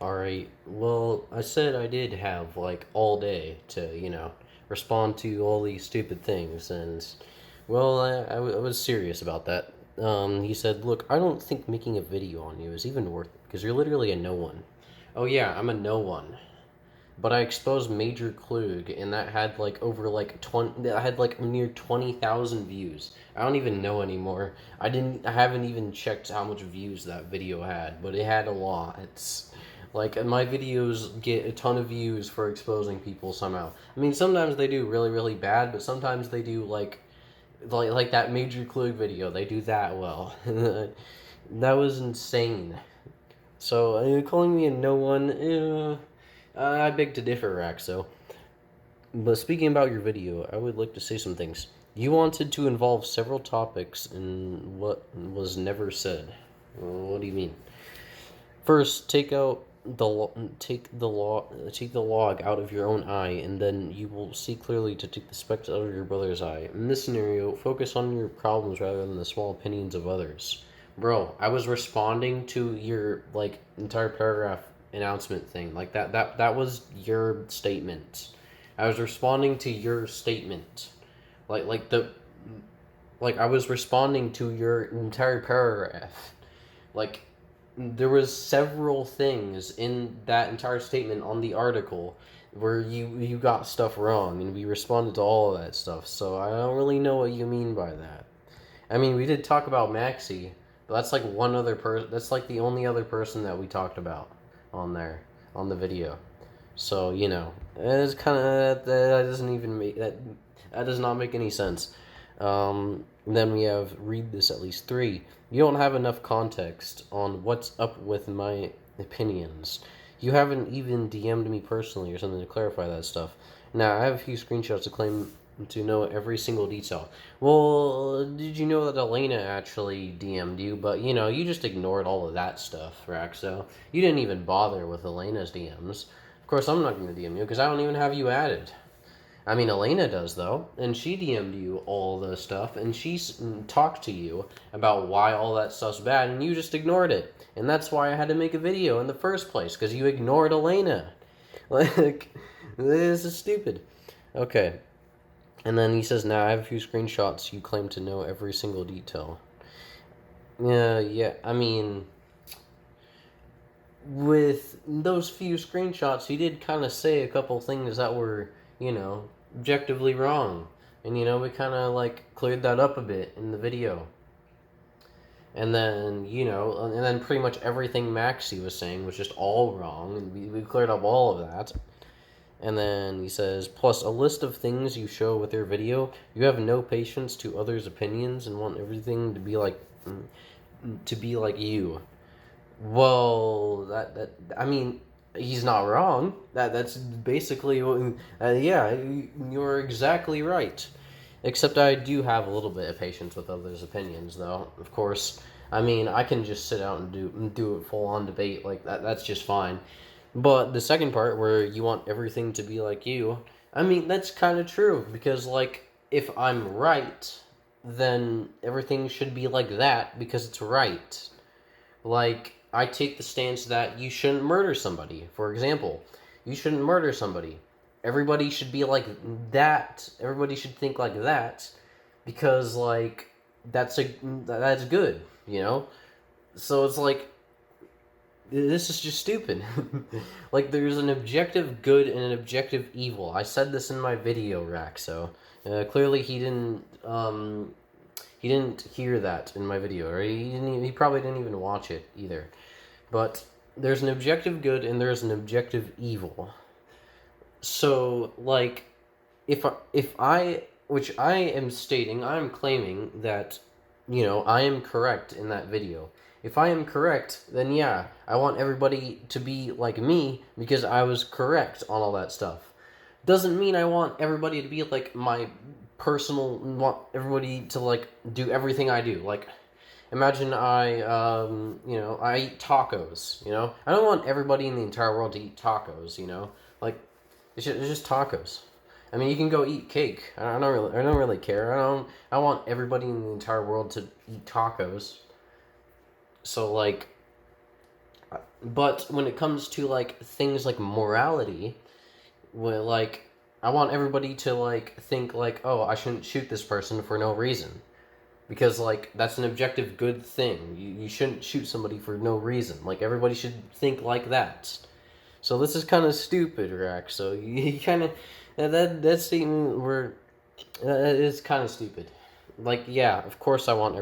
Alright, well, I said I did have, like, all day to, respond to all these stupid things, and, well, I was serious about that. He said, look, I don't think making a video on you is even worth it, because you're literally a no one. Oh yeah, I'm a no one. But I exposed Major Klug, and that had, like, over, like, 20, that had, like, near 20,000 views. I don't even know anymore. I haven't even checked how much views that video had, but it had a lot. It's like my videos get a ton of views for exposing people somehow. I mean, sometimes they do really, really bad, but sometimes they do like that Major Klug video. They do that well. That was insane. So calling me a no one, I beg to differ, Raxo. But speaking about your video, I would like to say some things. You wanted to involve several topics in what was never said. What do you mean? First, take the log out of your own eye, and then you will see clearly to take the speck out of your brother's eye. In this scenario, focus on your problems rather than the small opinions of others. Bro, I was responding to your entire paragraph announcement thing. Like that was your statement. I was responding to your statement. Like like the I was responding to your entire paragraph. Like there was several things in that entire statement on the article where you got stuff wrong, and we responded to all of that stuff. So I don't really know what you mean by that. I mean, we did talk about Maxi, but that's like one other person. That's like the only other person that we talked about on there on the video. So it's kind of that doesn't even make that does not make any sense. Then we have read this at least 3. You don't have enough context on what's up with my opinions. You haven't even DM'd me personally or something to clarify that stuff. Now, I have a few screenshots to claim to know every single detail. Well, did you know that Elena actually DM'd you? But, you just ignored all of that stuff, Raxo. You didn't even bother with Elena's DMs. Of course, I'm not going to DM you because I don't even have you added. I mean, Elena does, though, and she DM'd you all the stuff, and she talked to you about why all that stuff's bad, and you just ignored it. And that's why I had to make a video in the first place, because you ignored Elena. Like, this is stupid. Okay. And then he says, now I have a few screenshots. You claim to know every single detail. Yeah, I mean, with those few screenshots, he did kind of say a couple things that were, objectively wrong. And, we kind of, cleared that up a bit in the video. And then, and then pretty much everything Maxi was saying was just all wrong. And we cleared up all of that. And then he says, plus a list of things you show with your video. You have no patience to others' opinions and want everything to be like you. Well, I mean, he's not wrong. That's basically what. Yeah, you're exactly right. Except I do have a little bit of patience with others' opinions, though. Of course, I mean, I can just sit out and do a full on debate like that. That's just fine. But the second part, where you want everything to be like you, I mean, that's kind of true because if I'm right, then everything should be like that because it's right. I take the stance that you shouldn't murder somebody. For example, you shouldn't murder somebody. Everybody should be like that. Everybody should think like that because that's good, So it's this is just stupid. There's an objective good and an objective evil. I said this in my video, Raxo. Clearly he didn't hear that in my video, or he probably didn't even watch it either. But there's an objective good and there's an objective evil. So, if I, which I am stating, I'm claiming that, I am correct in that video. If I am correct, then yeah, I want everybody to be like me because I was correct on all that stuff. Doesn't mean I want everybody to be like my want everybody to do everything I do. Imagine I eat tacos, I don't want everybody in the entire world to eat tacos, it's just tacos. I mean, you can go eat cake. I don't really care. I want everybody in the entire world to eat tacos. So But when it comes to like things like morality, where like I want everybody to like think like, oh, I shouldn't shoot this person for no reason. Because like that's an objective good thing. You shouldn't shoot somebody for no reason. Like everybody should think like that. So this is kind of stupid, Rack. So you kind of that statement where that is kind of stupid. Like yeah, of course I want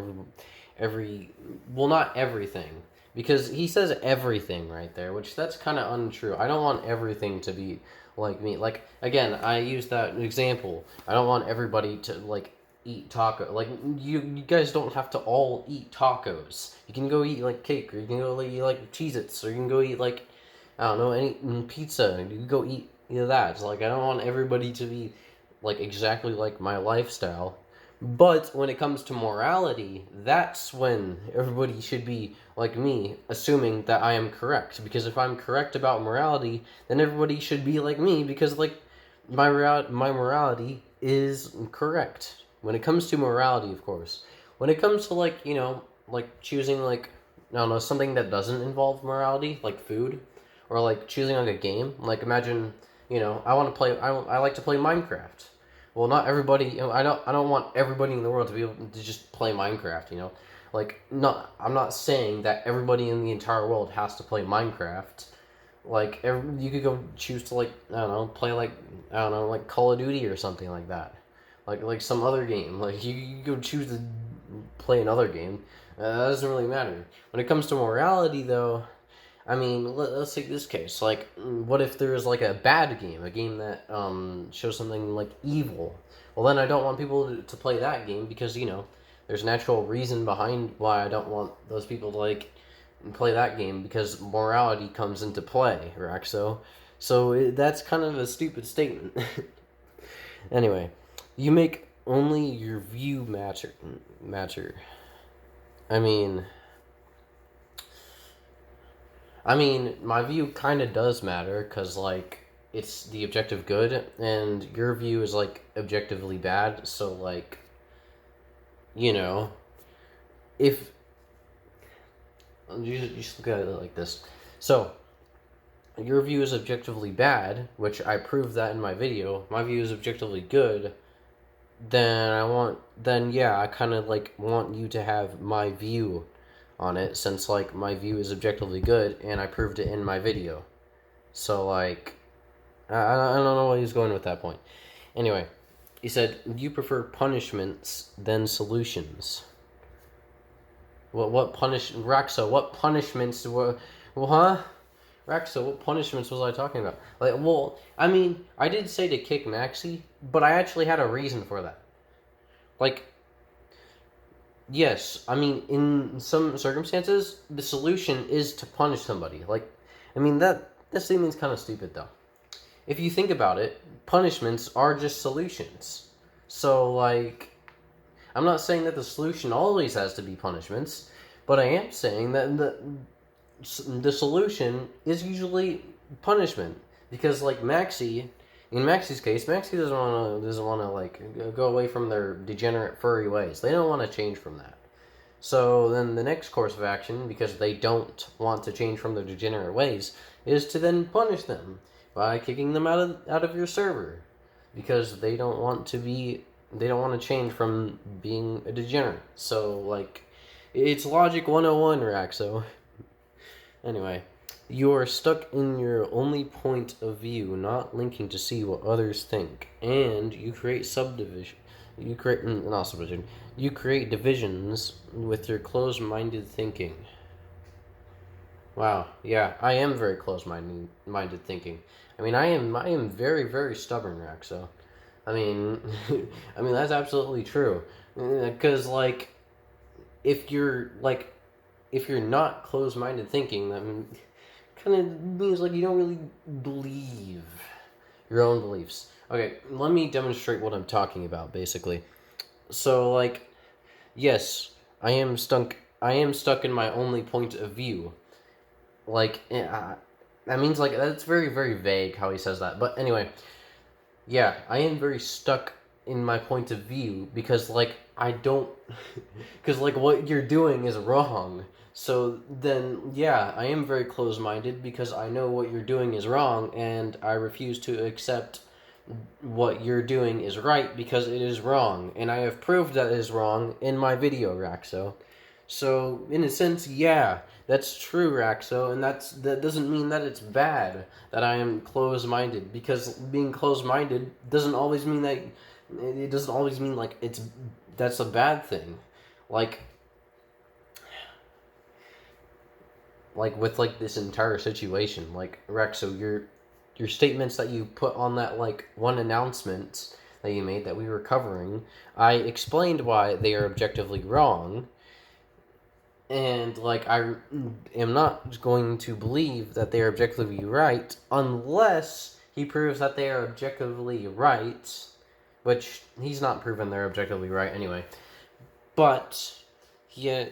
every well not everything because he says everything right there, which that's kind of untrue. I don't want everything to be like me. Like again, I use that example. I don't want everybody to like eat taco. Like you guys don't have to all eat tacos. You can go eat like cake, or you can go eat like Cheez-Its, or you can go eat like I don't know any pizza. You can go eat that. It's like I don't want everybody to be like exactly like my lifestyle. But when it comes to morality, that's when everybody should be like me, assuming that I am correct. Because if I'm correct about morality, then everybody should be like me because like my morality is correct. When it comes to morality, of course. When it comes to like, like choosing like I don't know, something that doesn't involve morality, like food, or like choosing like a game. Like imagine, I want to play I like to play Minecraft. Well, not everybody. I don't want everybody in the world to be able to just play Minecraft. Like not. I'm not saying that everybody in the entire world has to play Minecraft. Like you could go choose to like I don't know play like I don't know like Call of Duty or something like that. Like some other game. Like you go choose to play another game. That doesn't really matter. When it comes to morality, though, I mean, let's take this case. Like, what if there's like a bad game, a game that shows something like evil? Well, then I don't want people to play that game because there's natural reason behind why I don't want those people to like play that game because morality comes into play, Raxo. So that's kind of a stupid statement. Anyway, you make only your view matter. I mean. My view kind of does matter because, like, it's the objective good, and your view is, like, objectively bad. So, like, if you just look at it like this. So, your view is objectively bad, which I proved that in my video. My view is objectively good. Then yeah, I kind of like want you to have my view on it since like my view is objectively good and I proved it in my video. So like I don't know where he's going with that point. Anyway, he said you prefer punishments than solutions. What Raxo, what punishments were huh? Raxo, what punishments was I talking about? Like, well, I mean, I did say to kick Maxi, but I actually had a reason for that. Like, yes, I mean, in some circumstances, the solution is to punish somebody. Like, I mean, that statement's kind of stupid, though. If you think about it, punishments are just solutions. So, like, I'm not saying that the solution always has to be punishments, but I am saying that the solution is usually punishment because like in Maxi's case, Maxi doesn't want to like go away from their degenerate furry ways. They don't want to change from that. So then the next course of action, because they don't want to change from their degenerate ways, is to then punish them by kicking them out of your server because they don't want to change from being a degenerate. So like it's logic 101, Raxo. Anyway, you are stuck in your only point of view, not linking to see what others think, and you create subdivision. You create not subdivision. You create divisions with your closed-minded thinking. Wow, yeah, I am very closed-minded thinking. I mean, I am very very stubborn, Raxo. I mean, that's absolutely true. Because like, if you're not closed-minded thinking, that kind of means like you don't really believe your own beliefs. Okay, let me demonstrate what I'm talking about, basically. So, like, yes, I am stuck in my only point of view. Like, that means like that's very very vague how he says that. But anyway, yeah, I am very stuck in my point of view because like I don't because like what you're doing is wrong. So then, yeah, I am very close-minded because I know what you're doing is wrong, and I refuse to accept what you're doing is right because it is wrong, and I have proved that it is wrong in my video, Raxo. So, in a sense, yeah, that's true, Raxo, and that doesn't mean that it's bad that I am close-minded, because being close-minded doesn't always mean that it doesn't always mean like that's a bad thing. Like with like this entire situation, like Rexo, your statements that you put on that like one announcement that you made that we were covering, I explained why they are objectively wrong, and like I am not going to believe that they are objectively right unless he proves that they are objectively right, which he's not proven they're objectively right anyway. But yeah,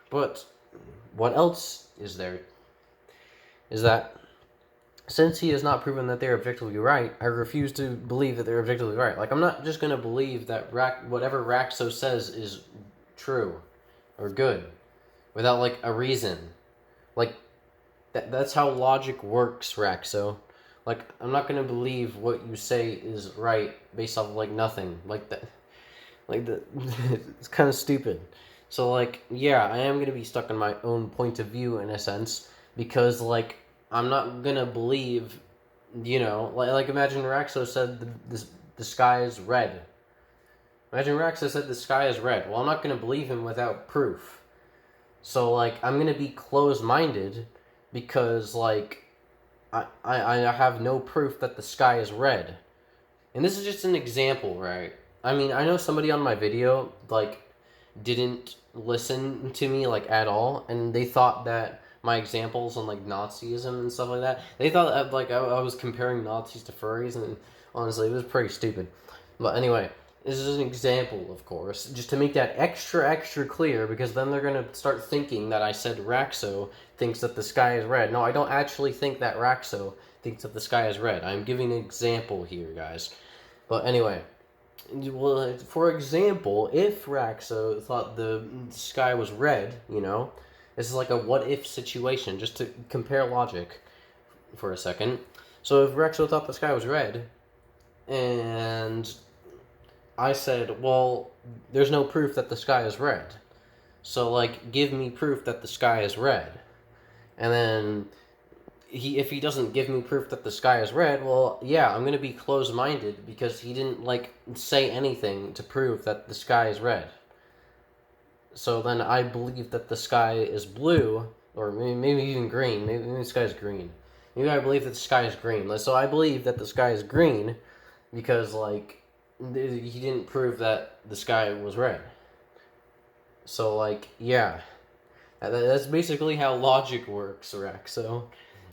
but what else is there? Is that since he has not proven that they're objectively right, I refuse to believe that they're objectively right. Like, I'm not just going to believe that whatever Raxo says is true or good without, like, a reason. Like, that's how logic works, Raxo. Like, I'm not going to believe what you say is right based off of, like, nothing. Like, that. Like, it's kind of stupid. So, like, yeah, I am going to be stuck in my own point of view in a sense because, like, I'm not gonna believe, like imagine Raxo said the sky is red. Imagine Raxo said the sky is red. Well, I'm not gonna believe him without proof. So, like, I'm gonna be closed-minded because, like, I have no proof that the sky is red. And this is just an example, right? I mean, I know somebody on my video, like, didn't listen to me, like, at all, and they thought that my examples on, like, Nazism and stuff like that, they thought that, like, I was comparing Nazis to furries, and honestly, it was pretty stupid. But anyway, this is an example, of course, just to make that extra clear, because then they're gonna start thinking that I said Raxo thinks that the sky is red. No, I don't actually think that Raxo thinks that the sky is red. I'm giving an example here, guys. But anyway, well, for example, if Raxo thought the sky was red, this is like a what-if situation, just to compare logic for a second. So if Raxo thought the sky was red, and I said, well, there's no proof that the sky is red. So, like, give me proof that the sky is red. And then if he doesn't give me proof that the sky is red, well, yeah, I'm gonna be closed-minded because he didn't, like, say anything to prove that the sky is red. So then I believe that the sky is blue, or maybe even green. Maybe the sky is green. Maybe I believe that the sky is green. So I believe that the sky is green because, like, he didn't prove that the sky was red. So, like, yeah. That's basically how logic works, Raxo.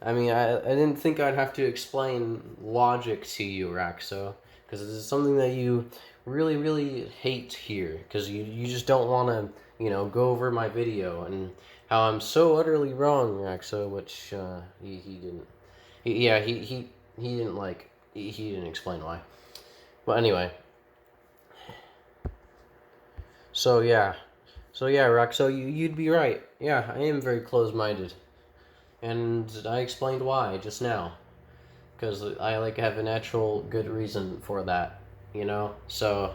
I mean, I didn't think I'd have to explain logic to you, Raxo, because it's something that you really hate here, because you just don't want to, go over my video and how I'm so utterly wrong, Raxo, which he didn't. He didn't like. He didn't explain why. But anyway. So yeah, Raxo, you'd be right. Yeah, I am very close-minded. And I explained why just now. Because I, like, have a natural good reason for that, So,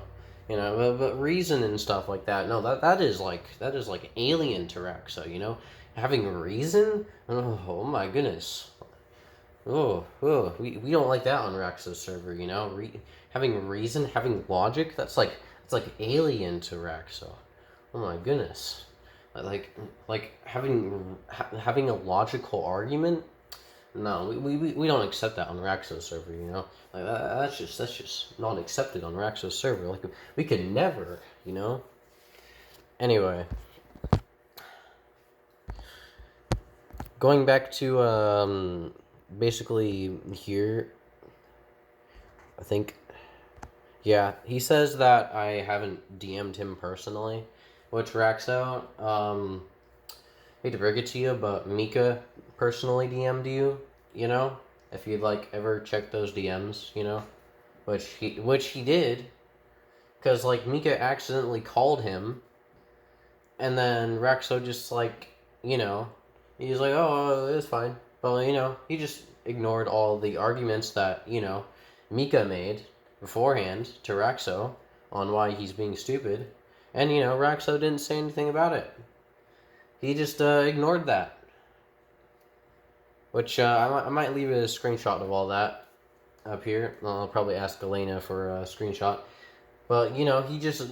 but reason and stuff like that, no, that is like alien to Raxo, Having reason? Oh my goodness. We don't like that on Raxo's server, having reason, having logic, it's like alien to Raxo. Oh my goodness. Like having a logical argument. No, we don't accept that on Raxo's server. Like that's just not accepted on Raxo's server. Like we could never. Anyway, going back to basically here, I think. Yeah, he says that I haven't DM'd him personally, which Raxo, hate to break it to you, but Mika personally DM'd you, if you'd, like, ever check those DMs, which he did, because, like, Mika accidentally called him, and then Raxo just, like, you know, he's like, oh, it's fine. But, you know, he just ignored all the arguments that, you know, Mika made beforehand to Raxo on why he's being stupid. And, you know, Raxo didn't say anything about it. He just ignored that. Which I might leave a screenshot of all that up here. I'll probably ask Elena for a screenshot. But you know, he just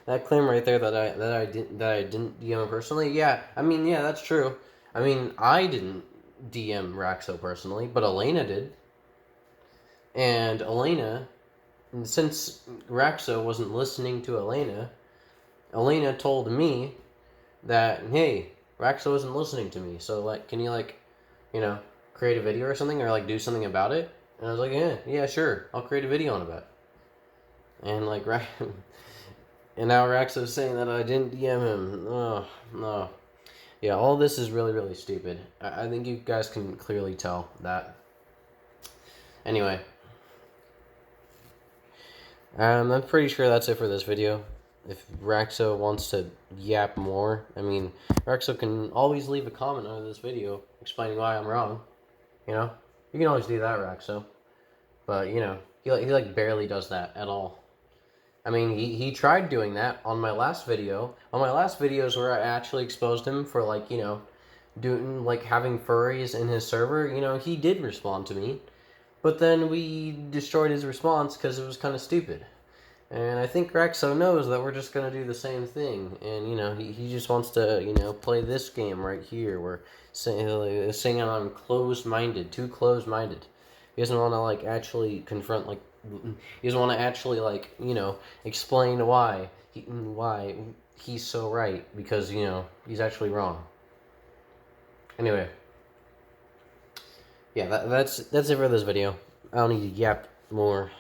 that claim right there that I didn't DM him personally. Yeah, I mean, yeah, that's true. I mean, I didn't DM Raxo personally, but Elena did. And Elena, since Raxo wasn't listening to Elena, Elena told me that, hey, Raxo wasn't listening to me. So like, can you like, you know, create a video or something, or like do something about it? And I was like, yeah, sure, I'll create a video on about it. And like, and now Raxo's saying that I didn't DM him. Oh no, yeah, all this is really really stupid. I think you guys can clearly tell that. Anyway, I'm pretty sure that's it for this video. If Raxo wants to yap more, I mean, Raxo can always leave a comment under this video explaining why I'm wrong. You know, you can always do that, Raxo. But you know, he like barely does that at all. I mean, he tried doing that on my last video. On my last videos where I actually exposed him for, like, you know, doing, like, having furries in his server, you know, he did respond to me. But then we destroyed his response because it was kind of stupid. And I think Raxo knows that we're just going to do the same thing. And, you know, he just wants to, you know, play this game right here where saying I'm closed-minded, too closed-minded. He doesn't want to, like, actually confront, like, he doesn't want to actually, like, you know, explain why he's so right, because, you know, he's actually wrong. Anyway, yeah, that's it for this video. I don't need to yap more.